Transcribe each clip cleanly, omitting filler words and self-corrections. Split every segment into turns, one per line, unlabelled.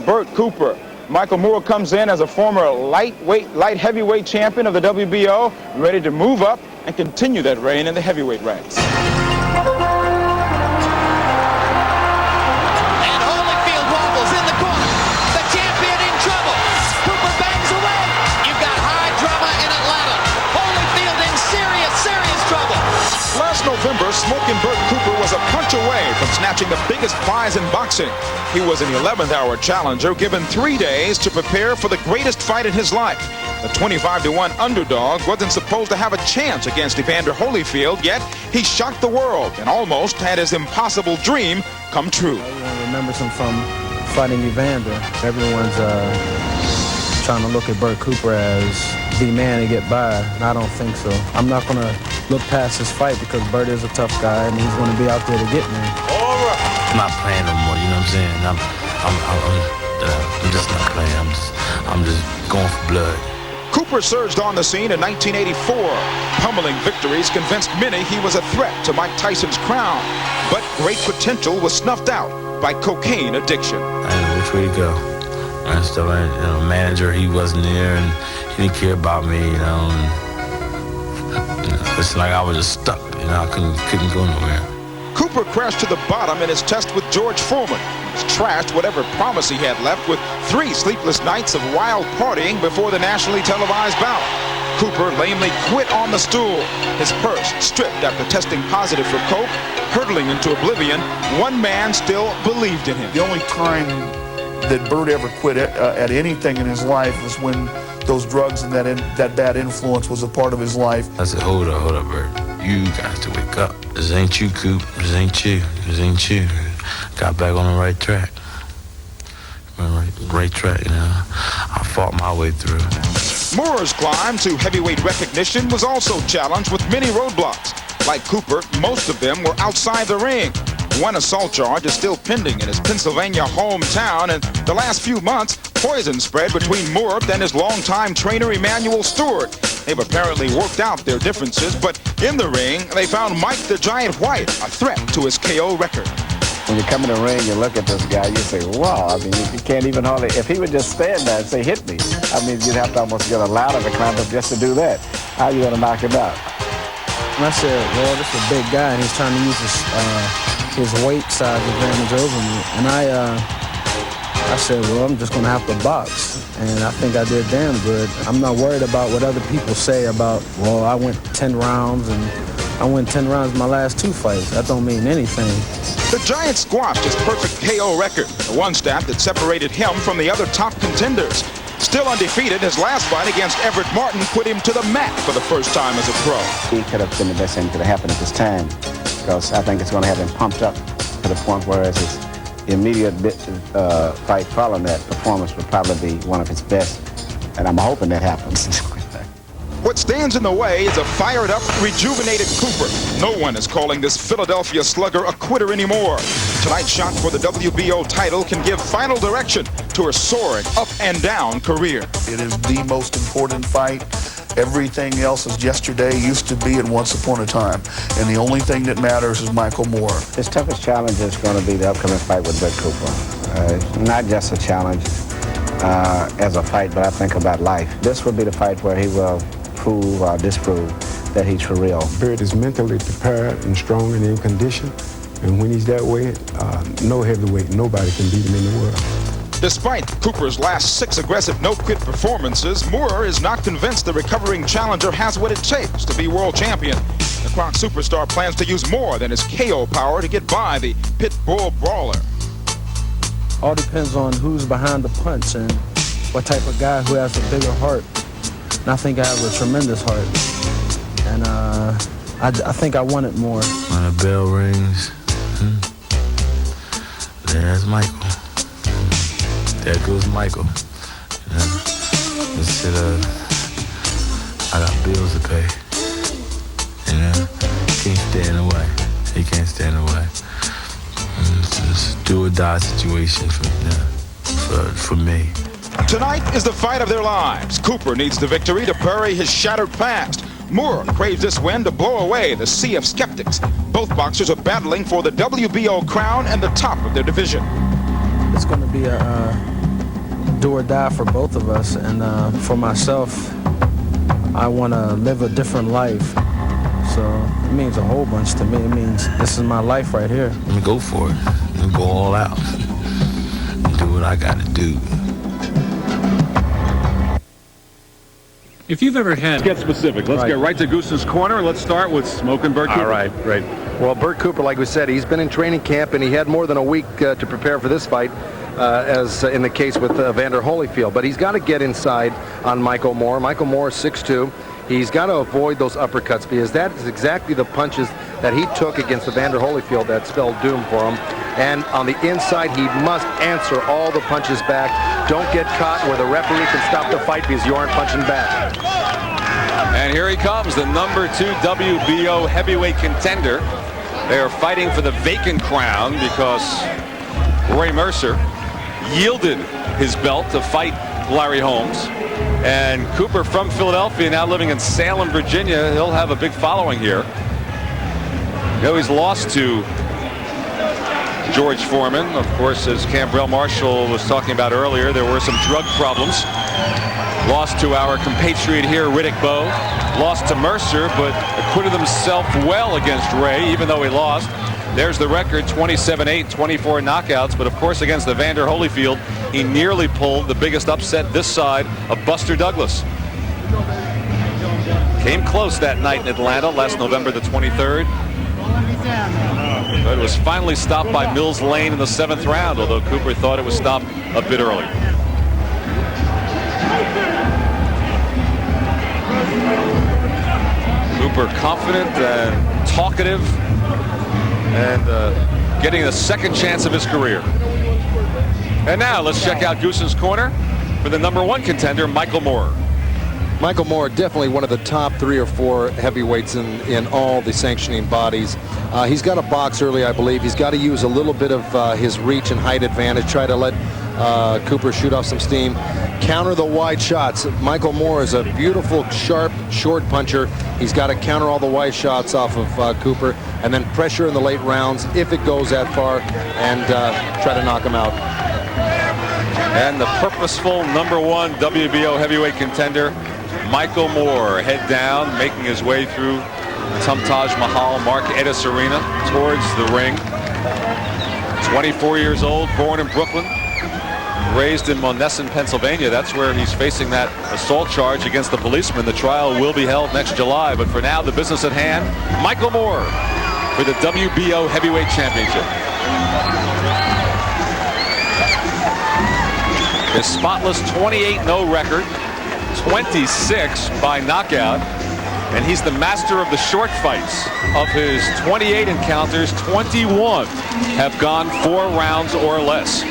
Bert Cooper. Michael Moore comes in as a former light heavyweight champion of the WBO, ready to move up and continue that reign in the heavyweight ranks.
And Holyfield wobbles in the corner. The champion in trouble. Cooper bangs away. You've got high drama in Atlanta. Holyfield in serious trouble.
Last November, Smoking Bert Cooper was a punch away from snatching the biggest prize in boxing. He was an 11th hour challenger given 3 days to prepare for the greatest fight in his life. The 25-1 underdog wasn't supposed to have a chance against Evander Holyfield, yet he shocked the world and almost had his impossible dream come true.
Everyone remembers him from fighting Evander. Everyone's trying to look at Bert Cooper as the man to get by, and I don't think so. I'm not going to look past his fight because Bert is a tough guy and he's going to be out there to get me.
All right. I'm not playing no more, you know what I'm saying? I'm just not playing. I'm just going for blood.
Cooper surged on the scene in 1984. Pummeling victories convinced many he was a threat to Mike Tyson's crown. But great potential was snuffed out by cocaine addiction.
I didn't know which way to go. And stuff, manager, he wasn't there, and he didn't care about me, you know. It's like I was just stuck, you know. I couldn't go nowhere.
Cooper crashed to the bottom in his test with George Foreman. He's trashed whatever promise he had left with 3 sleepless nights of wild partying before the nationally televised bout. Cooper lamely quit on the stool. His purse stripped after testing positive for coke. Hurtling into oblivion, one man still believed in him.
The only time that Bert ever quit at anything in his life was when those drugs and that bad influence was a part of his life.
I said, hold up, Bert. You got to wake up. This ain't you, Coop. This ain't you. Got back on the right track. Right track, you know. I fought my way through.
Moore's climb to heavyweight recognition was also challenged with many roadblocks. Like Cooper, most of them were outside the ring. One assault charge is still pending in his Pennsylvania hometown, and the last few months, poison spread between Moore and his longtime trainer Emanuel Stewart. They've apparently worked out their differences, but in the ring, they found Mike the Giant White a threat to his KO record.
When you come in the ring, you look at this guy, you say, wow, I mean, you can't even hardly, if he would just stand there and say, hit me, I mean, you'd have to almost get a ladder to climb up just to do that. How are you going to knock him out?
And I said, well, this is a big guy, and he's trying to use his weight size advantage over me. And I said, well, I'm just going to have to box. And I think I did damn good. I'm not worried about what other people say about, well, I went 10 rounds, and I went 10 rounds in my last 2 fights. That don't mean anything.
The Giant squashed his perfect KO record, the one stat that separated him from the other top contenders. Still undefeated, his last fight against Everett Martin put him to the mat for the first time as a pro.
He could have been the best thing that could have happened at this time, because I think it's going to have him pumped up to the point where his immediate fight following that performance would probably be one of his best, and I'm hoping that happens.
What stands in the way is a fired-up, rejuvenated Cooper. No one is calling this Philadelphia slugger a quitter anymore. Tonight's shot for the WBO title can give final direction to her soaring up and down career.
It is the most important fight. Everything else is yesterday, used to be, and once upon a time. And the only thing that matters is Michael Moore.
His toughest challenge is going to be the upcoming fight with Bert Cooper. Not just a challenge as a fight, but I think about life. This will be the fight where he will prove or disprove that he's for real.
Bert is mentally prepared and strong and in condition. And when he's that way, no heavyweight, nobody can beat him in the world.
Despite Cooper's last 6 aggressive no-quit performances, Moore is not convinced the recovering challenger has what it takes to be world champion. The Croc superstar plans to use more than his KO power to get by the pit bull brawler.
All depends on who's behind the punch and what type of guy who has a bigger heart. And I think I have a tremendous heart. And I think I want it more.
When the bell rings, there's Michael. There goes Michael. You know, I got bills to pay. You know, he can't stand away. It's a do or die situation for me.
Tonight is the fight of their lives. Cooper needs the victory to bury his shattered past. Moore craves this win to blow away the sea of skeptics. Both boxers are battling for the WBO crown and the top of their division.
It's going to be a do or die for both of us. And for myself, I want to live a different life. So it means a whole bunch to me. It means this is my life right here.
Let me go for it. Let me go all out. Do what I got to do.
If you've ever had...
Let's get specific. Let's get right to Goose's Corner. Let's start with Smokin' Bert Cooper.
All right, great. Well, Bert Cooper, like we said, he's been in training camp, and he had more than a week to prepare for this fight, as in the case with Evander Holyfield. But he's got to get inside on Michael Moore. Michael Moore is 6'2". He's got to avoid those uppercuts, because that is exactly the punches that he took against Evander Holyfield that spelled doom for him. And on the inside, he must answer all the punches back. Don't get caught where the referee can stop the fight because you aren't punching back.
And here he comes, the number 2 WBO heavyweight contender. They are fighting for the vacant crown because Roy Mercer yielded his belt to fight Larry Holmes. And Cooper from Philadelphia, now living in Salem, Virginia, he'll have a big following here. You know, he's lost to George Foreman. Of course, as Cambrell Marshall was talking about earlier, there were some drug problems. Lost to our compatriot here, Riddick Bowe. Lost to Mercer, but acquitted himself well against Ray, even though he lost. There's the record, 27-8, 24 knockouts. But of course, against Evander Holyfield, he nearly pulled the biggest upset this side of Buster Douglas. Came close that night in Atlanta, last November the 23rd. But it was finally stopped by Mills Lane in the 7th round, although Cooper thought it was stopped a bit early. Cooper confident and talkative and getting the second chance of his career. And now let's check out Goose's Corner for the number 1 contender, Michael Moore.
Michael Moore, definitely one of the top 3 or 4 heavyweights in all the sanctioning bodies. He's got to box early, I believe. He's got to use a little bit of his reach and height advantage, try to let Cooper shoot off some steam. Counter the wide shots. Michael Moore is a beautiful, sharp, short puncher. He's got to counter all the wide shots off of Cooper, and then pressure in the late rounds if it goes that far, and try to knock him out.
And the purposeful number 1 WBO heavyweight contender, Michael Moore, head down, making his way through Taj Mahal, Mark Edis Arena towards the ring. 24 years old, born in Brooklyn, raised in Monessen, Pennsylvania. That's where he's facing that assault charge against the policeman. The trial will be held next July, but for now, the business at hand, Michael Moore for the WBO Heavyweight Championship. His spotless 28-0 record, 26 by knockout, and he's the master of the short fights. Of his 28 encounters, 21 have gone 4 rounds or less.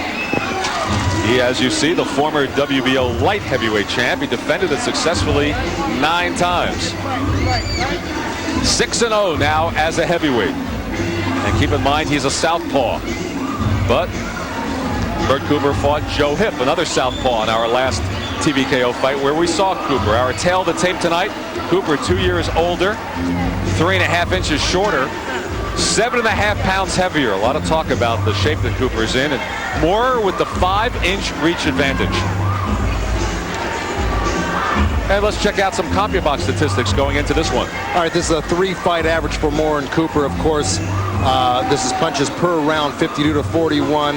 He, as you see, the former WBO light heavyweight champ. He defended it successfully 9 times. 6-0 now as a heavyweight. And keep in mind, he's a southpaw. But Bert Cooper fought Joe Hipp, another southpaw, in our last TBKO fight where we saw Cooper. Our tail of the tape tonight, Cooper 2 years older, 3.5 inches shorter, 7.5 pounds heavier. A lot of talk about the shape that Cooper's in, and Moore with the 5-inch reach advantage. And let's check out some CompuBox statistics going into this one.
All right, this is a 3-fight average for Moore and Cooper. Of course, this is punches per round, 52 to 41.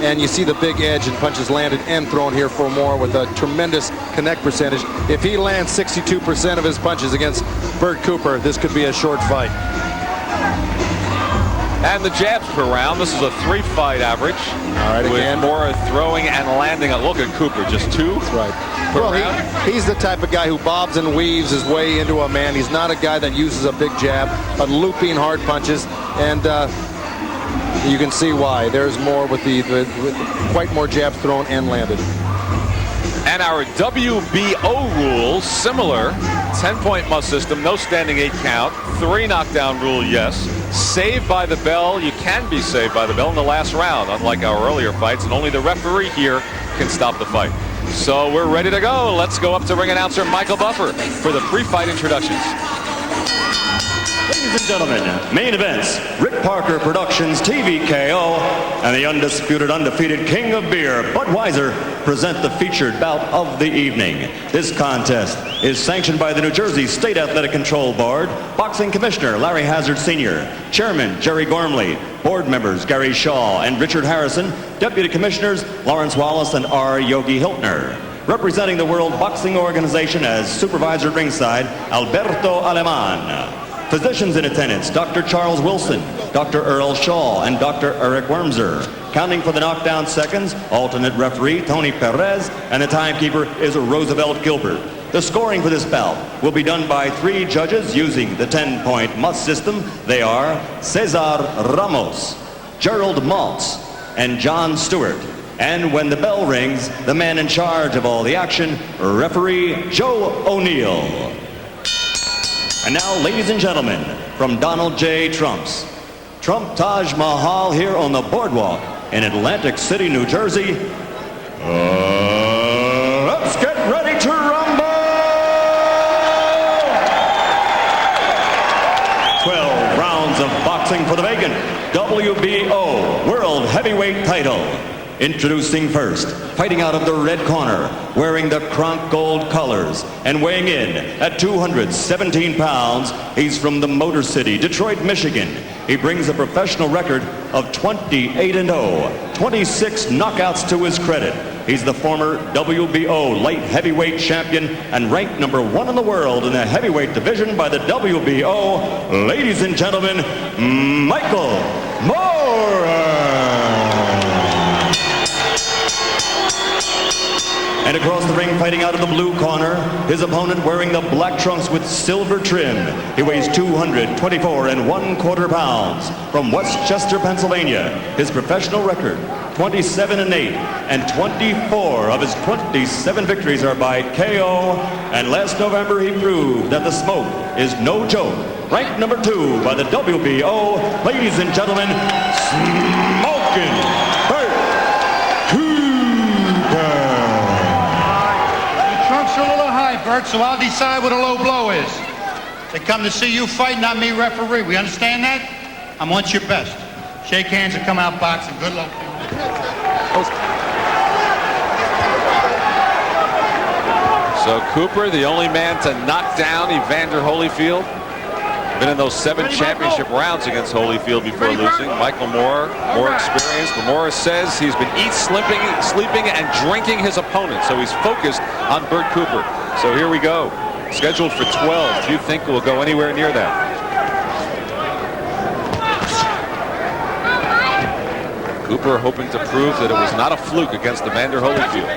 And you see the big edge in punches landed and thrown here for Moore with a tremendous connect percentage. If he lands 62% of his punches against Bert Cooper, this could be a short fight.
And the jabs per round. This is a 3-fight average.
All right,
with
again,
Moore throwing and landing. A look at Cooper, just 2.
That's right. Well, he's the type of guy who bobs and weaves his way into a man. He's not a guy that uses a big jab, but looping hard punches. And you can see why. There's Moore with quite more jabs thrown and landed.
And our WBO rules, similar. 10-point must system, no standing 8 count. 3 knockdown rule, yes. Saved by the bell. You can be saved by the bell in the last round, unlike our earlier fights, and only the referee here can stop the fight. So we're ready to go. Let's go up to ring announcer Michael Buffer for the pre-fight introductions.
Ladies and gentlemen, main events, Rick Parker Productions TV KO and the undisputed, undefeated king of beer, Budweiser, present the featured bout of the evening. This contest is sanctioned by the New Jersey State Athletic Control Board, Boxing Commissioner Larry Hazard Sr., Chairman Jerry Gormley, Board members Gary Shaw and Richard Harrison, Deputy Commissioners Lawrence Wallace and R. Yogi Hiltner. Representing the World Boxing Organization as supervisor at ringside, Alberto Aleman. Physicians in attendance, Dr. Charles Wilson, Dr. Earl Shaw, and Dr. Eric Wormser. Counting for the knockdown seconds, alternate referee Tony Perez, and the timekeeper is Roosevelt Gilbert. The scoring for this bout will be done by 3 judges using the 10-point must system. They are Cesar Ramos, Gerald Maltz, and John Stewart. And when the bell rings, the man in charge of all the action, referee Joe O'Neill. And now, ladies and gentlemen, from Donald J. Trump's Trump Taj Mahal here on the boardwalk in Atlantic City, New Jersey, let's get ready to rumble! 12 rounds of boxing for the vacant WBO World Heavyweight title. Introducing first, fighting out of the red corner, wearing the Kronk Gold colors, and weighing in at 217 pounds, he's from the Motor City, Detroit, Michigan. He brings a professional record of 28-0, 26 knockouts to his credit. He's the former WBO light heavyweight champion and ranked #1 in the world in the heavyweight division by the WBO. Ladies and gentlemen, Michael Moore. And across the ring, fighting out of the blue corner, his opponent wearing the black trunks with silver trim. He weighs 224 1/4 pounds. From Westchester, Pennsylvania, his professional record, 27-8, and 24 of his 27 victories are by KO. And last November, he proved that the smoke is no joke. Ranked #2 by the WBO, ladies and gentlemen, Smokin' Bert Cooper.
A little high, Bert, so I'll decide what a low blow is. They come to see you fight, not me referee. We understand that? I want your best. Shake hands and come out boxing. Good luck.
So Cooper, the only man to knock down Evander Holyfield. Been in those 7 championship rounds against Holyfield before losing. Michael Moore, more experienced. But Morris says he's been sleeping, and drinking his opponent. So he's focused on Bert Cooper. So here we go. Scheduled for 12. Do you think we'll go anywhere near that? Cooper hoping to prove that it was not a fluke against Evander Holyfield.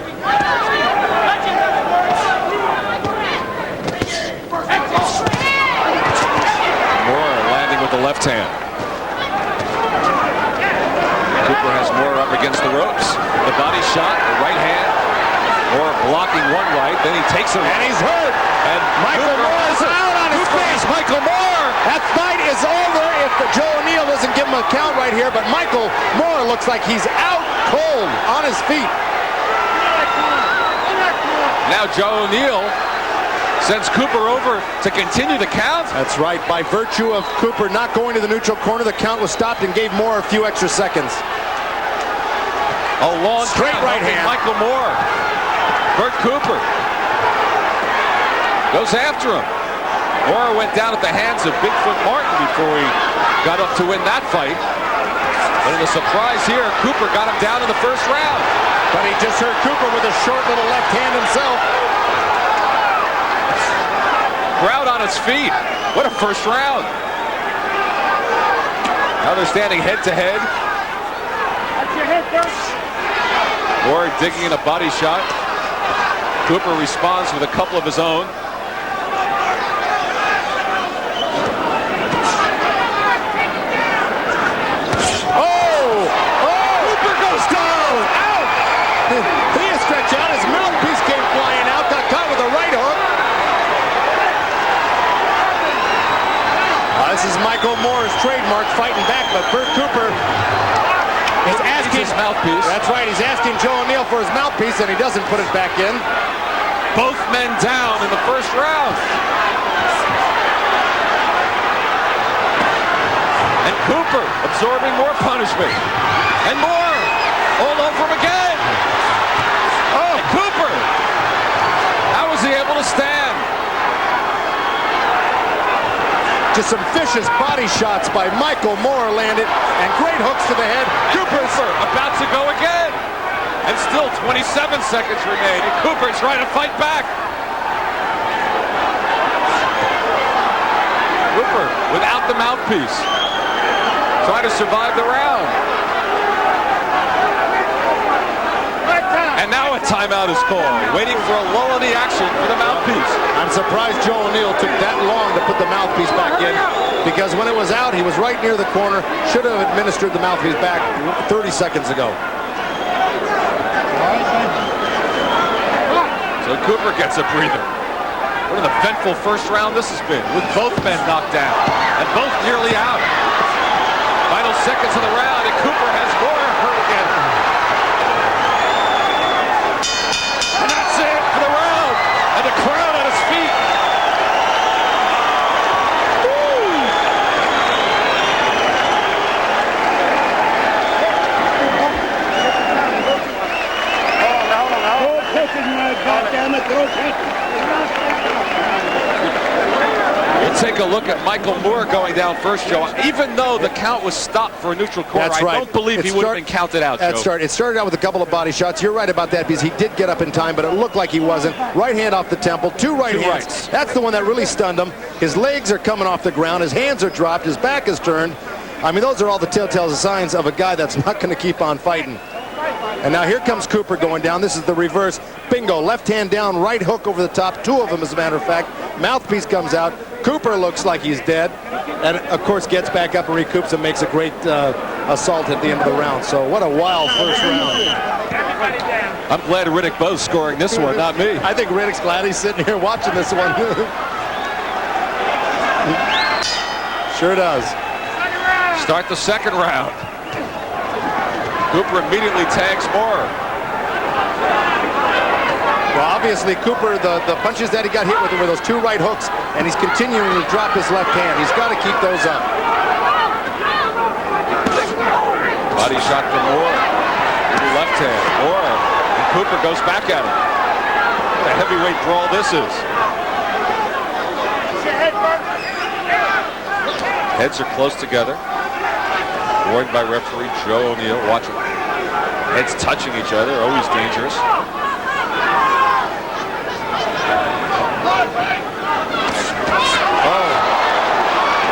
The left hand. Cooper has Moore up against the ropes. The body shot, the right hand. Moore blocking one right, then he takes it, and he's hurt. And
Michael Moore is out on his face.
Michael Moore.
That fight is over if Joe O'Neill doesn't give him a count right here, but Michael Moore looks like he's out cold on his feet.
Now Joe O'Neill sends Cooper over to continue the count.
That's right. By virtue of Cooper not going to the neutral corner, the count was stopped and gave Moore a few extra seconds.
A long
straight right hand.
Michael Moore. Bert Cooper goes after him. Moore went down at the hands of Bigfoot Martin before he got up to win that fight. But in the surprise here, Cooper got him down in the first round.
But he just hurt Cooper with a short little left hand himself.
Crowd on its feet. What a first round. Now they're standing head to head. Moore digging in a body shot. Cooper responds with a couple of his own.
Cooper goes down. Out. He is stretched out. His mouthpiece came flying out. Got caught with a right hook. This is Michael Moore's trademark, fighting back, but Bert Cooper is asking
his mouthpiece.
That's right, he's asking Joe O'Neill for his mouthpiece, and he doesn't put it back in.
Both men down in the first round. Cooper absorbing more punishment. And more. All over him again. Oh, Cooper. How was he able to stand?
Just some vicious body shots by Michael Moore landed, and great hooks to the head.
Cooper's about to go again. And still 27 seconds remain. And Cooper trying to fight back. Cooper without the mouthpiece. Trying to survive the round. And now a timeout is called. Waiting for a lull in the action for the mouthpiece.
I'm surprised Joe O'Neill took that long to put the mouthpiece back in, because when it was out, he was right near the corner. Should have administered the mouthpiece back 30 seconds ago.
So Cooper gets a breather. What an eventful first round this has been, with both men knocked down and both nearly out. Final seconds of the round, and Cooper has more hurt again. And that's it for the round, and the crowd on his feet. We'll take a look at Michael Moore going down first, Joe. Even though the count was stopped for a neutral corner,
That's right.
I don't believe he would have been counted out, Joe.
It started out with a couple of body shots. You're right about that, because he did get up in time, but it looked like he wasn't. Right hand off the temple, two hands.
rights.
That's the one that really stunned him. His legs are coming off the ground. His hands are dropped. His back is turned. I mean, those are all the telltale signs of a guy that's not going to keep on fighting. And now here comes Cooper going down. This is the reverse. Bingo. Left hand down, right hook over the top. Two of them, as a matter of fact. Mouthpiece comes out. Cooper looks like he's dead. And, of course, gets back up and recoups and makes a great assault at the end of the round. So what a wild first round.
I'm glad Riddick Bowe's scoring this one, not me.
I think Riddick's glad he's sitting here watching this one. Sure does.
Start the second round. Cooper immediately tags Moore.
Well, obviously, Cooper, the punches that he got hit with were those two right hooks, and he's continuing to drop his left hand. He's got to keep those up.
Body shot from Moore. With the left hand. Moore. And Cooper goes back at him. What a heavyweight brawl this is. Heads are close together. Warned by referee Joe O'Neill. Watching. Heads touching each other. Always dangerous. Oh.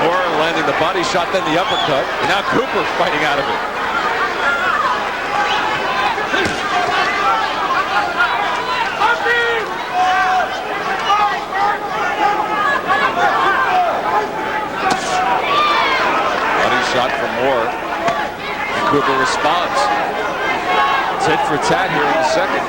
Moore landing the body shot, then the uppercut. And now Cooper fighting out of it. Body shot from Moore. And Cooper responds. Tit for tat here in the second.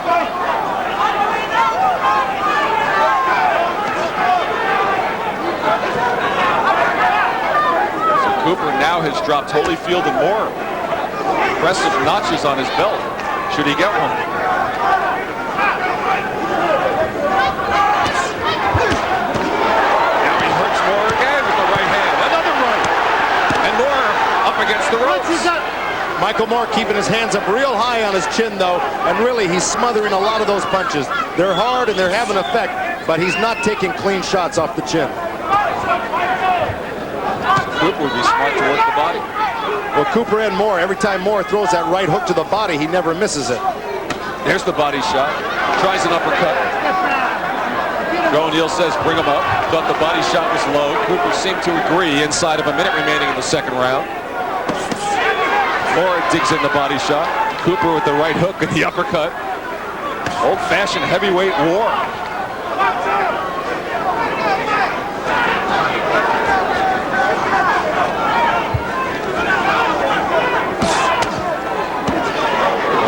So Cooper now has dropped Holyfield and Moore. Impressive notches on his belt. Should he get one? Now he hurts Moore again with the right hand. Another right. And Moore up against the ropes.
Michael Moore keeping his hands up real high on his chin, though, and really he's smothering a lot of those punches. They're hard and they're having effect, but he's not taking clean shots off the chin.
Cooper would be smart to work the body.
Well, Cooper and Moore, every time Moore throws that right hook to the body, he never misses it.
There's the body shot. Tries an uppercut. Joe O'Neill says bring him up. Thought the body shot was low. Cooper seemed to agree inside of a minute remaining in the second round. Moore digs in the body shot. Cooper with the right hook and the uppercut. Old-fashioned heavyweight war.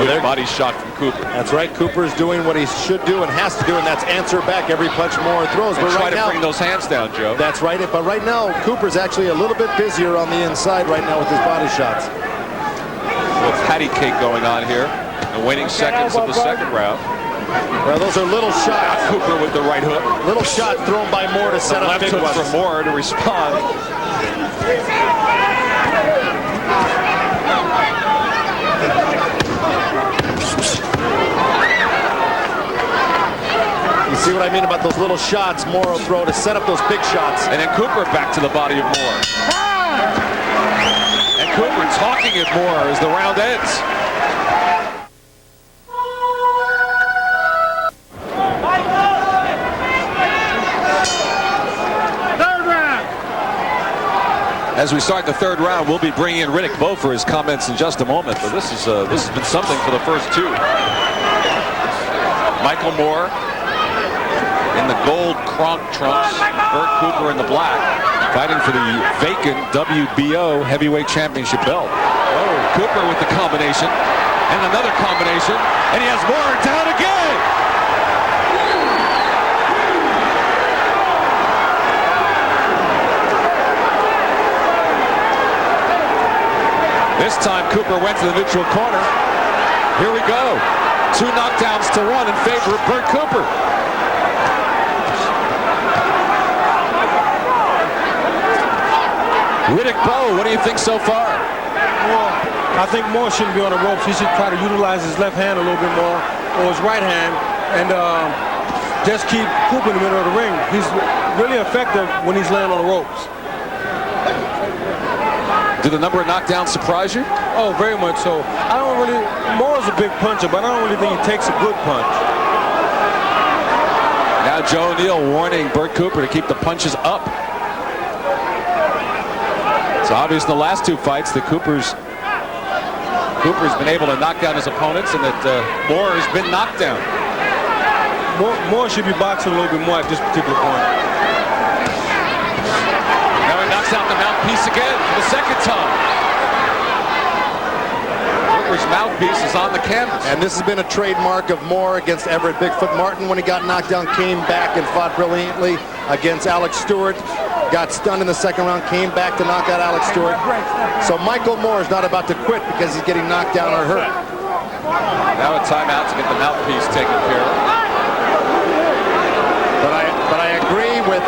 Good body shot from Cooper.
That's right. Cooper's doing what he should do and has to do, and that's answer back every punch Moore throws.
And
but
try
right
to
now,
bring those hands down, Joe.
That's right. But right now, Cooper's actually a little bit busier on the inside right now with his body shots.
A little patty cake going on here. The waning seconds of the second round.
Well, those are little shots.
Cooper with the right hook.
Little shot thrown by Moore to set up
left
big
hook
ones.
for Moore to respond.
See what I mean about those little shots Moore will throw to set up those big shots.
And then Cooper back to the body of Moore. And Cooper talking at Moore as the round ends. As we start the third round, we'll be bringing in Riddick Bowe for his comments in just a moment. But this has been something for the first two. Michael Moore in the gold Kronk trunks, Bert Cooper in the black, fighting for the vacant WBO heavyweight championship belt. Oh, Cooper with the combination and another combination, and he has Moore down again. This time Cooper went to the neutral corner. Here we go. 2 knockdowns to 1 in favor of Bert Cooper. Riddick Bowe, what do you think so far?
Well, I think Moore shouldn't be on the ropes. He should try to utilize his left hand a little bit more, or his right hand, and just keep Cooper in the middle of the ring. He's really effective when he's laying on the ropes.
Did the number of knockdowns surprise you?
Oh, very much so. Moore's a big puncher, but I don't really think he takes a good punch.
Now Joe O'Neill warning Bert Cooper to keep the punches up. It's obvious in the last 2 fights that Cooper's been able to knock down his opponents and that Moore has been knocked down.
Moore should be boxing a little bit more at this particular point.
Now he knocks out the mouthpiece again for the second time. Cooper's mouthpiece is on the canvas.
And this has been a trademark of Moore against Everett Bigfoot Martin when he got knocked down, came back and fought brilliantly against Alex Stewart. Got stunned in the second round, came back to knock out Alex Stewart. So Michael Moore is not about to quit because he's getting knocked down or hurt.
Now a timeout to get the mouthpiece taken care of.
But I agree with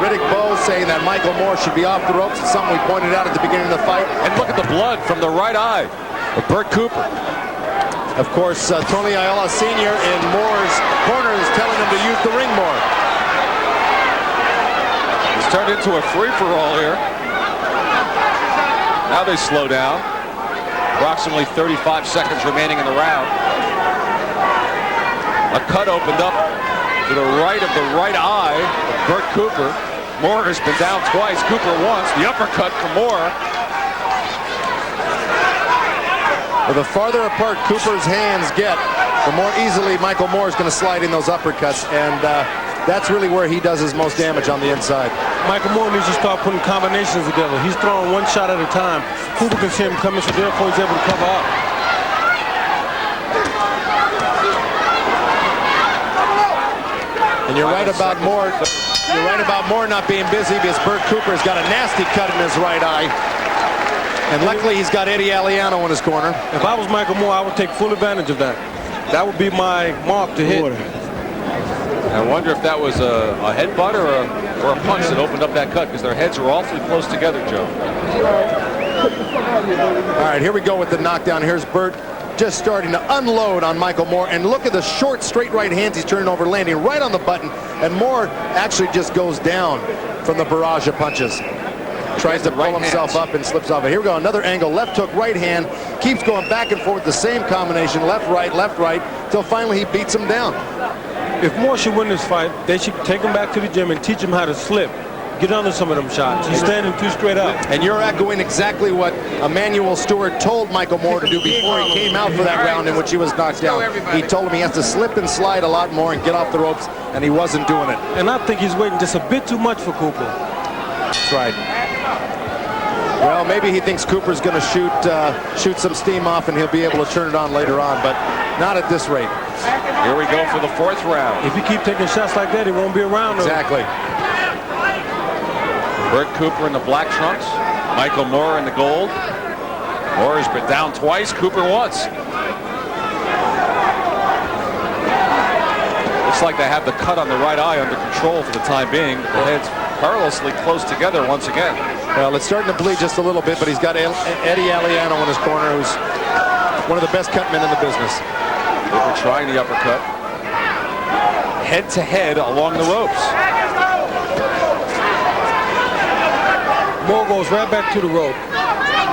Riddick Bowe saying that Michael Moore should be off the ropes. It's something we pointed out at the beginning of the fight.
And look at the blood from the right eye of Bert Cooper.
Of course, Tony Ayala Sr. in Moore's corner is telling him to use the ring more.
It's turned into a free-for-all here. Now they slow down. Approximately 35 seconds remaining in the round. A cut opened up to the right of the right eye of Bert Cooper. Moore has been down twice. Cooper once. The uppercut from Moore.
Well, the farther apart Cooper's hands get, the more easily Michael Moore is going to slide in those uppercuts, and that's really where he does his most damage on the inside.
Michael Moore needs to start putting combinations together. He's throwing one shot at a time. Cooper can see him coming, so therefore he's able to cover up.
And you're right about Moore. You're right about Moore not being busy because Bert Cooper has got a nasty cut in his right eye. And luckily he's got Eddie Aliano in his corner.
If I was Michael Moore, I would take full advantage of that. That would be my mark to hit.
I wonder if that was a headbutt or a punch that opened up that cut, because their heads are awfully close together, Joe.
All right, here we go with the knockdown. Here's Bert just starting to unload on Michael Moore. And look at the short, straight right hands he's turning over, landing right on the button. And Moore actually just goes down from the barrage of punches. Tries to pull himself up and slips off it. Here we go, another angle. Left hook, right hand. Keeps going back and forth, the same combination. Left, right, till finally he beats him down.
If Moore should win this fight, they should take him back to the gym and teach him how to slip. Get under some of them shots. He's standing too straight up.
And you're echoing exactly what Emmanuel Stewart told Michael Moore to do before he came out for that round in which he was knocked down. He told him he has to slip and slide a lot more and get off the ropes, and he wasn't doing it.
And I think he's waiting just a bit too much for Cooper.
That's right. Well, maybe he thinks Cooper's going to shoot some steam off and he'll be able to turn it on later on, but not at this rate.
Here we go for the fourth round.
If you keep taking shots like that, he won't be around.
Exactly.
Bert Cooper in the black trunks. Michael Moore in the gold. Moore has been down twice. Cooper once. Looks like they have the cut on the right eye under control for the time being. The heads perilously close together once again.
Well, it's starting to bleed just a little bit, but he's got Eddie Aliano in his corner, who's one of the best cutmen in the business.
Cooper trying the uppercut. head-to-head along the ropes.
Moore goes right back to the rope.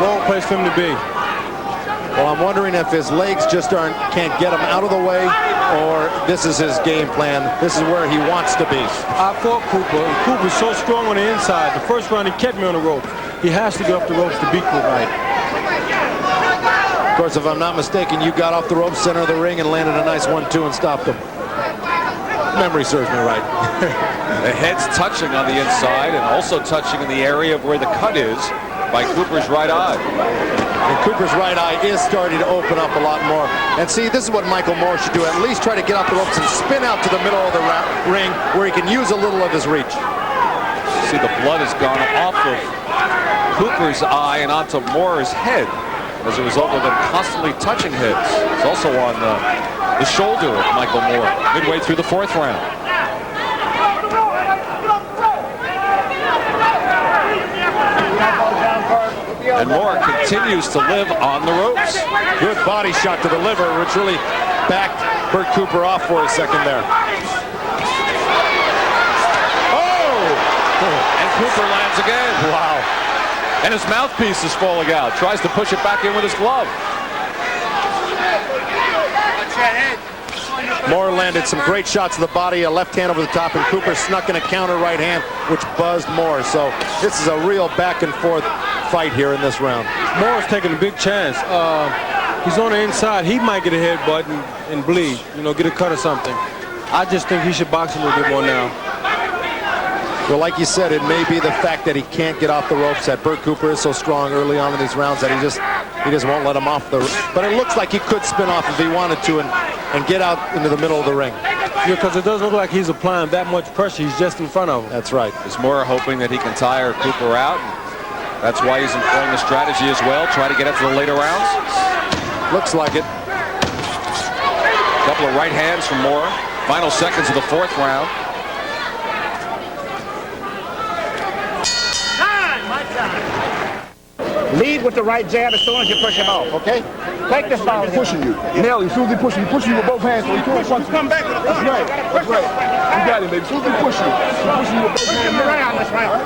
Wrong place for him to be.
Well, I'm wondering if his legs just can't get him out of the way, or this is his game plan. This is where he wants to be.
I fought Cooper, and Cooper's so strong on the inside. The first round he kept me on the ropes. He has to get off the ropes to beat Cooper.
Right. Of course, if I'm not mistaken, you got off the ropes, center of the ring, and landed a nice 1-2 and stopped him. Memory serves me right.
The head's touching on the inside and also touching in the area of where the cut is by Cooper's right eye.
And Cooper's right eye is starting to open up a lot more. And see, this is what Michael Moore should do. At least try to get off the ropes and spin out to the middle of the ring where he can use a little of his reach.
See, the blood has gone off of Cooper's eye and onto Moore's head as a result of them constantly touching heads. It's also on the shoulder of Michael Moore midway through the 4th round. And Moore continues to live on the ropes.
Good body shot to the liver, which really backed Bert Cooper off for a second there.
Oh! And Cooper lands again.
Wow.
And his mouthpiece is falling out. Tries to push it back in with his glove.
Moore landed some great shots to the body, a left hand over the top, and Cooper snuck in a counter right hand, which buzzed Moore. So this is a real back and forth fight here in this round.
Moore's taking a big chance. He's on the inside. He might get a headbutt and bleed, get a cut or something. I just think he should box a little bit more now.
Well, like you said, it may be the fact that he can't get off the ropes, that Bert Cooper is so strong early on in these rounds that he just won't let him off the. But it looks like he could spin off if he wanted to and get out into the middle of the ring.
Yeah, because it doesn't look like he's applying that much pressure. He's just in front of him.
That's right.
Is Moore hoping that he can tire Cooper out? That's why he's employing the strategy as well, try to get up to the later rounds.
Looks like it.
A couple of right hands from Moore. Final seconds of the 4th round.
Lead with the right jab as soon as you push him off, okay? Take this ball.
Pushing you. Nail you. As soon as he pushes you with both hands, so he can't punch you.
Come back to the
That's right. That's right. You got him, baby. As soon as he pushes you, he's pushing you with both hands.
Push him around this round.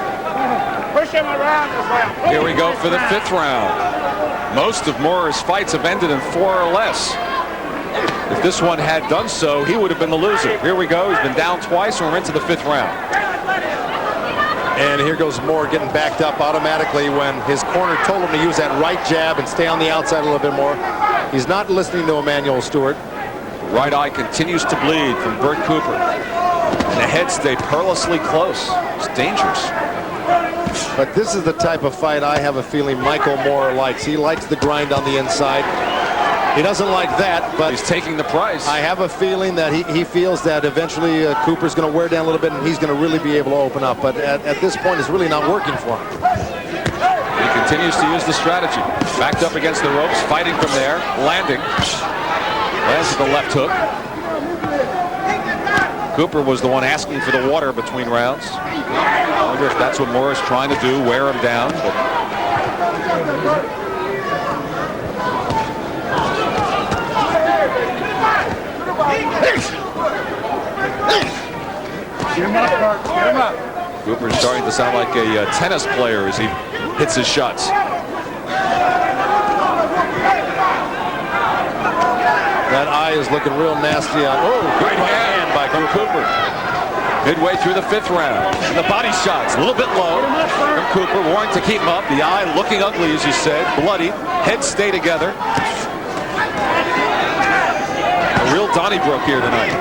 Push him around this round.
Here we go for the 5th round. Most of Moore's fights have ended in 4 or less. If this one had done so, he would have been the loser. Here we go. He's been down twice, and we're into the 5th round.
And here goes Moore getting backed up automatically when his corner told him to use that right jab and stay on the outside a little bit more. He's not listening to Emmanuel Stewart.
Right eye continues to bleed from Bert Cooper. And the head stayed perilously close. It's dangerous.
But this is the type of fight I have a feeling Michael Moore likes. He likes the grind on the inside. He doesn't like that, but
he's taking the price.
I have a feeling that he feels that eventually Cooper's going to wear down a little bit and he's going to really be able to open up. But at this point, it's really not working for him.
He continues to use the strategy. Backed up against the ropes, fighting from there, landing. Lands the left hook. Cooper was the one asking for the water between rounds. I wonder if that's what Moore is trying to do, wear him down. Cooper is starting to sound like a tennis player as he hits his shots.
That eye is looking real nasty on. Oh,
great hand by Cooper. Midway through the 5th round. And the body shots a little bit low from Cooper, wanting to keep him up. The eye looking ugly, as you said, bloody. Heads stay together. A real Donnybrook here tonight.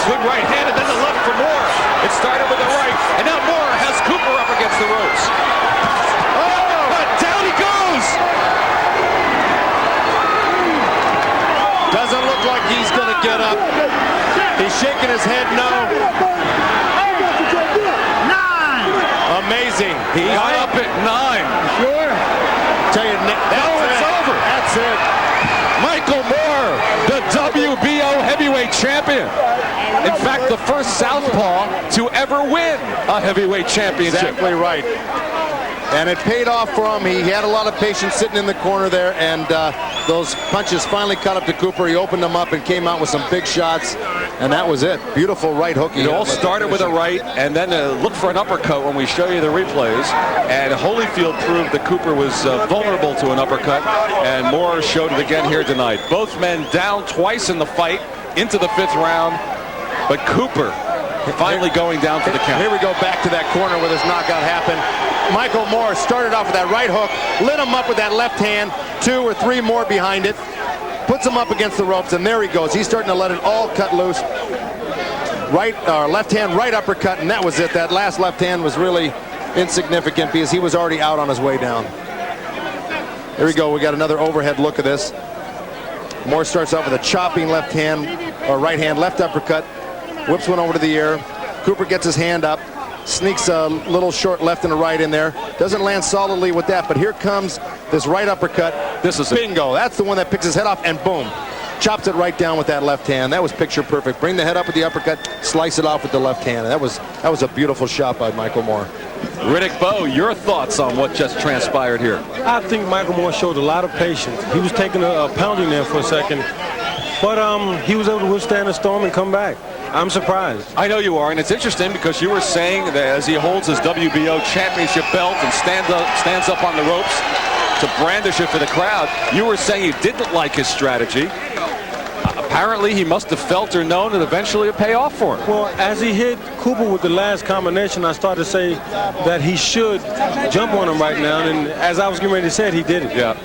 Good right hand and then the left for Moore. It started with the right, and now Moore has Cooper up against the ropes. Oh, down he goes!
Doesn't look like he's going to get up. He's shaking his head no. 9. Amazing.
He got up at 9.
Sure. Tell you,
it's over.
That's it.
Michael Moore, the WBO heavyweight heavyweight champion. In fact, the first southpaw to ever win a heavyweight championship.
Exactly right. And it paid off for him. He had a lot of patience sitting in the corner there, and those punches finally caught up to Cooper. He opened them up and came out with some big shots, and that was it. Beautiful right hook.
It all started with a right, and then look for an uppercut when we show you the replays. And Holyfield proved that Cooper was vulnerable to an uppercut, and Moore showed it again here tonight. Both men down twice in the fight into the 5th round, but Cooper finally going down for the count.
Here we go back to that corner where this knockout happened. Michael Moore started off with that right hook, lit him up with that left hand, 2 or 3 more behind it, puts him up against the ropes, and there he goes. He's starting to let it all cut loose. Left hand, right uppercut, and that was it. That last left hand was really insignificant because he was already out on his way down. Here we go. We got another overhead look at this. Moore starts off with a chopping left hand, or right hand, left uppercut, whips one over to the ear. Cooper gets his hand up, sneaks a little short left and a right in there. Doesn't land solidly with that, but here comes this right uppercut.
This is
bingo. That's the one that picks his head off, and boom. Chops it right down with that left hand. That was picture perfect. Bring the head up with the uppercut, slice it off with the left hand. That was a beautiful shot by Michael Moore.
Riddick Bowe, your thoughts on what just transpired here?
I think Michael Moore showed a lot of patience. He was taking a pounding there for a second, but he was able to withstand the storm and come back. I'm surprised.
I know you are, and it's interesting because you were saying that as he holds his WBO championship belt and stands up on the ropes to brandish it for the crowd, you were saying you didn't like his strategy. Apparently, he must have felt or known that eventually it pay off for him.
Well, as he hit Cooper with the last combination, I started to say that he should jump on him right now, and as I was getting ready to say it, he did it.
Yeah.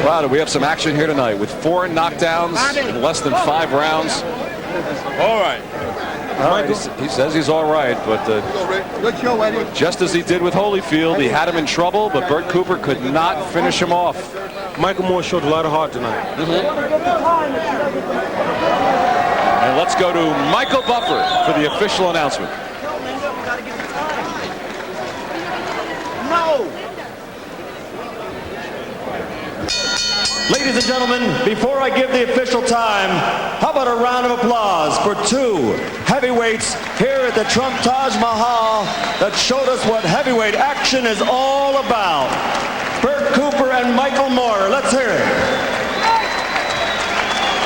Wow, we have some action here tonight with 4 knockdowns in less than 5 rounds.
All right.
He says he's all right, but just as he did with Holyfield, he had him in trouble, but Bert Cooper could not finish him off.
Michael Moore showed a lot of heart tonight.
And let's go to Michael Buffer for the official announcement.
Ladies and gentlemen, before I give the official time, how about a round of applause for 2 heavyweights here at the Trump Taj Mahal that showed us what heavyweight action is all about. Bert Cooper and Michael Moore. Let's hear it.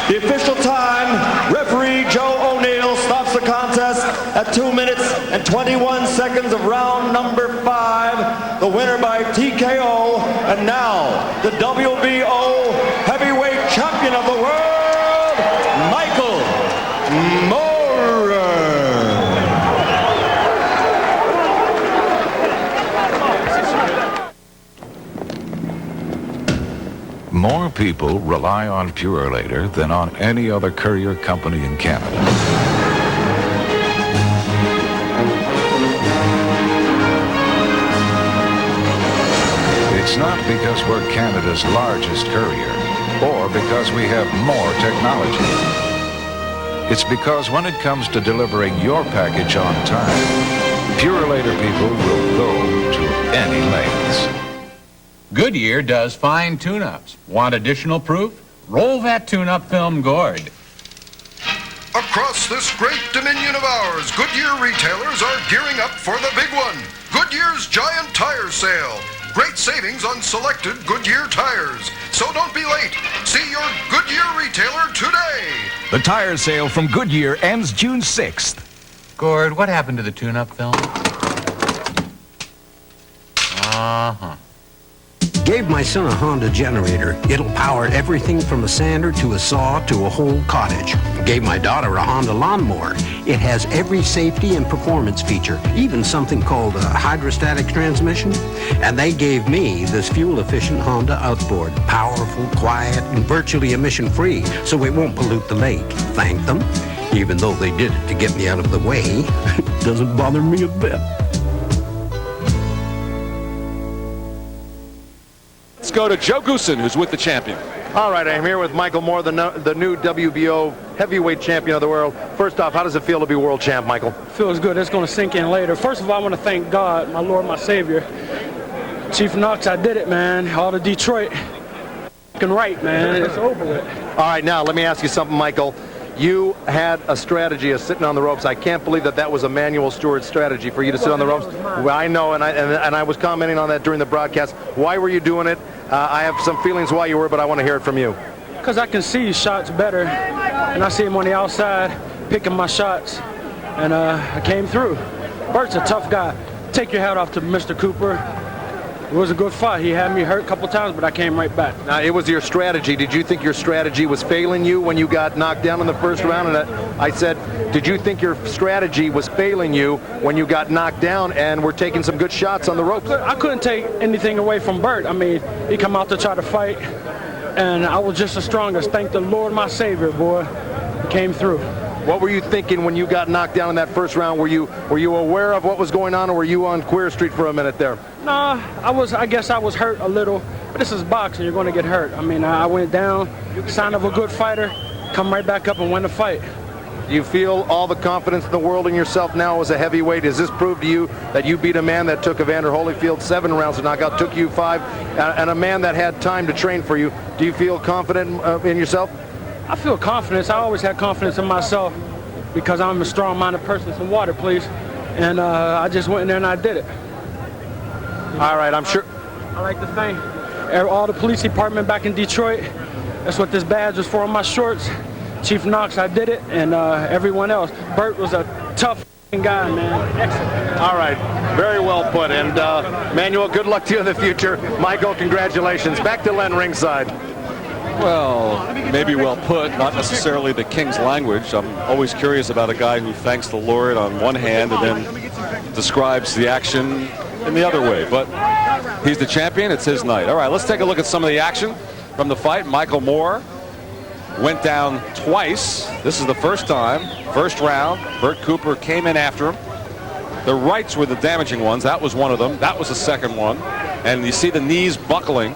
The official time, referee Joe O'Neill stops the contest at 2 minutes and 21 seconds of round number 5. The winner by TKO, and now the WBO heavyweight champion of the world, Michael Moore.
More people rely on Purolator than on any other courier company in Canada. It's not because we're Canada's largest courier or because we have more technology. It's because when it comes to delivering your package on time, Purolator people will go to any lengths.
Goodyear does fine tune-ups. Want additional proof? Roll that tune-up film gourd.
Across this great dominion of ours, Goodyear retailers are gearing up for the big one. Goodyear's Giant Tire Sale. Great savings on selected Goodyear tires. So don't be late. See your Goodyear retailer today.
The tire sale from Goodyear ends June 6th.
Gord, what happened to the tune-up film? Uh-huh.
Gave my son a Honda generator. It'll power everything from a sander to a saw to a whole cottage. Gave my daughter a Honda lawnmower. It has every safety and performance feature, even something called a hydrostatic transmission. And they gave me this fuel-efficient Honda outboard. Powerful, quiet, and virtually emission-free, so it won't pollute the lake. Thank them. Even though they did it to get me out of the way, doesn't bother me a bit.
Let's go to Joe Goosen, who's with the champion.
All right, I'm here with Michael Moore, the new WBO heavyweight champion of the world. First off, how does it feel to be world champ, Michael?
Feels good. It's going to sink in later. First of all, I want to thank God, my Lord, my Savior. Chief Knox, I did it, man. All to Detroit. right, man. It's over with.
All right, now let me ask you something, Michael. You had a strategy of sitting on the ropes. I can't believe that was a Manuel Stewart strategy for you to sit on the ropes. Well, I know, and I was commenting on that during the broadcast. Why were you doing it? I have some feelings why you were, but I want to hear it from you.
Because I can see shots better, and I see him on the outside picking my shots, and I came through. Bert's a tough guy. Take your hat off to Mr. Cooper. It was a good fight. He had me hurt a couple times, but I came right back.
Now, it was your strategy. Did you think your strategy was failing you when you got knocked down in the first round? And I said, did you think your strategy was failing you when you got knocked down and were taking some good shots on the ropes?
I couldn't take anything away from Bert. I mean, he come out to try to fight, and I was just the strongest. Thank the Lord, my Savior, boy. He came through.
What were you thinking when you got knocked down in that first round? Were you aware of what was going on, or were you on Queer Street for a minute there?
Nah, I guess I was hurt a little, but this is boxing. You're going to get hurt. I mean, I went down, sign of a good fighter, come right back up and win the fight.
Do you feel all the confidence in the world in yourself now as a heavyweight? Does this prove to you that you beat a man that took Evander Holyfield 7 rounds to knock out, took you 5, and a man that had time to train for you? Do you feel confident in yourself?
I feel confidence. I always had confidence in myself because I'm a strong-minded person. Some water, please. And I just went in there and I did it.
All right, I'm sure.
I like to thank all the police department back in Detroit. That's what this badge was for on my shorts. Chief Knox, I did it, and everyone else. Bert was a tough guy, man. Excellent.
All right, very well put. And Manuel, good luck to you in the future. Michael, congratulations. Back to Len ringside.
Well, maybe well put, not necessarily the King's language. I'm always curious about a guy who thanks the Lord on one hand and then describes the action in the other way. But he's the champion. It's his night. All right, let's take a look at some of the action from the fight. Michael Moore went down twice. This is the first time. First round, Bert Cooper came in after him. The rights were the damaging ones. That was one of them. That was the second one. And you see the knees buckling.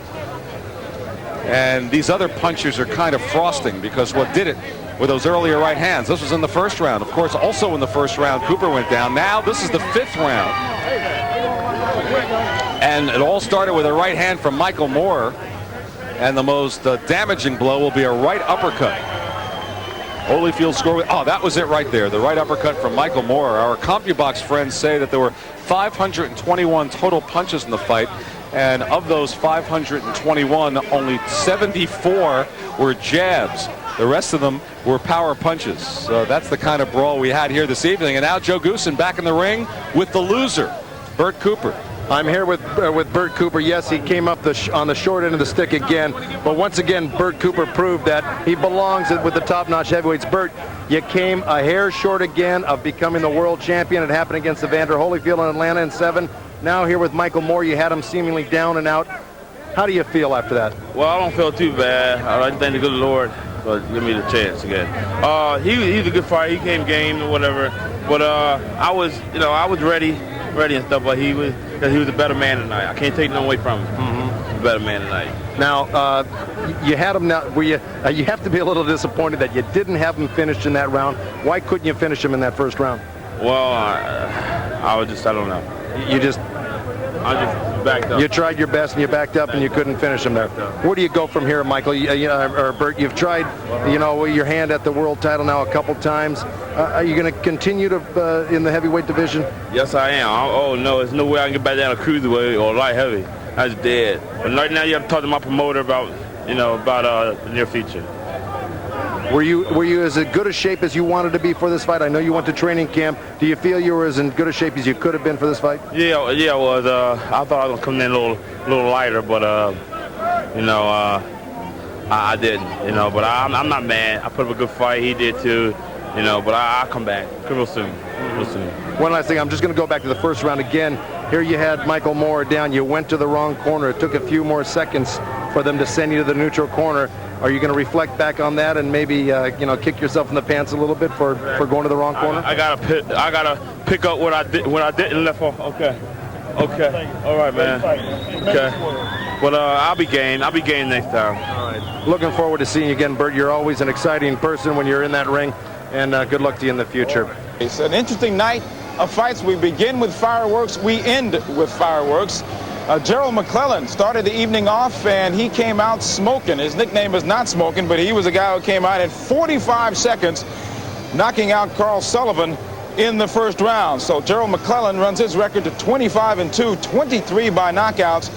And these other punches are kind of frosting because what did it with those earlier right hands. This was in the first round. Of course, also in the first round, Cooper went down. Now this is the 5th round. And it all started with a right hand from Michael Moore. And the most damaging blow will be a right uppercut. Holyfield scored. Oh, that was it right there. The right uppercut from Michael Moore. Our CompuBox friends say that there were 521 total punches in the fight. And of those 521, only 74 were jabs. The rest of them were power punches. So that's the kind of brawl we had here this evening. And now Joe Goosen back in the ring with the loser, Bert Cooper.
I'm here with Bert Cooper. Yes, he came up on the short end of the stick again. But once again, Bert Cooper proved that he belongs with the top-notch heavyweights. Bert, you came a hair short again of becoming the world champion. It happened against Evander Holyfield in Atlanta in 7. Now here with Michael Moore, you had him seemingly down and out. How do you feel after that?
Well, I don't feel too bad. I like to thank the good Lord for giving me the chance again. He's a good fighter. He came game or whatever. But I was ready and stuff. But he was a better man tonight. I can't take no away from him. He's a better man tonight.
Now you had him. Now, you have to be a little disappointed that you didn't have him finished in that round. Why couldn't you finish him in that first round?
Well, I don't know.
I just
backed up.
You tried your best and you backed up and you couldn't finish him there. Where do you go from here, Michael? Or Bert, you've tried, your hand at the world title now a couple times. Are you going to continue to in the heavyweight division?
Yes, I am. Oh no, there's no way I can get back down to cruiserweight or light heavy. That's dead. But right now, you have to talk to my promoter about the near future.
Were you as good a shape as you wanted to be for this fight? I know you went to training camp. Do you feel you were as in good a shape as you could have been for this fight?
Yeah, I was. I thought I was coming in a little lighter, but I didn't. But I'm not mad. I put up a good fight. He did too. But I'll come back real soon.
One last thing. I'm just going to go back to the first round again. Here you had Michael Moore down. You went to the wrong corner. It took a few more seconds for them to send you to the neutral corner. Are you going to reflect back on that and maybe kick yourself in the pants a little bit for going to the wrong corner?
I gotta pick up what I didn't left off. Okay. All right, man. Okay. But I'll be game next time.
All right. Looking forward to seeing you again, Bert. You're always an exciting person when you're in that ring, and good luck to you in the future.
It's an interesting night of fights. We begin with fireworks. We end with fireworks. Gerald McClellan started the evening off, and he came out smoking. His nickname is Not Smoking, but he was a guy who came out in 45 seconds, knocking out Carl Sullivan in the first round. So Gerald McClellan runs his record to 25-2, 23 by knockouts.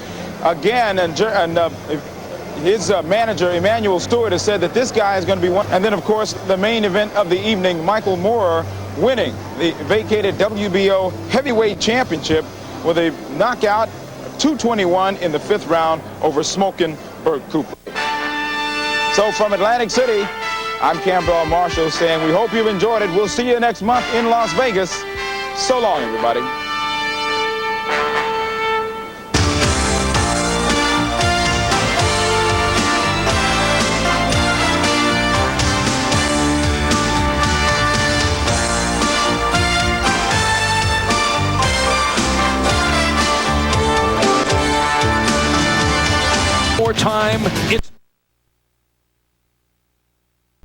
Again, his manager, Emmanuel Stewart, has said that this guy is going to be one. And then, of course, the main event of the evening, Michael Moorer winning the vacated WBO heavyweight championship with a knockout, 221 in the 5th round over smoking Bert Cooper. So from Atlantic City, I'm Campbell Marshall saying we hope you've enjoyed it. We'll see you next month in Las Vegas. So long, everybody.
More time. It's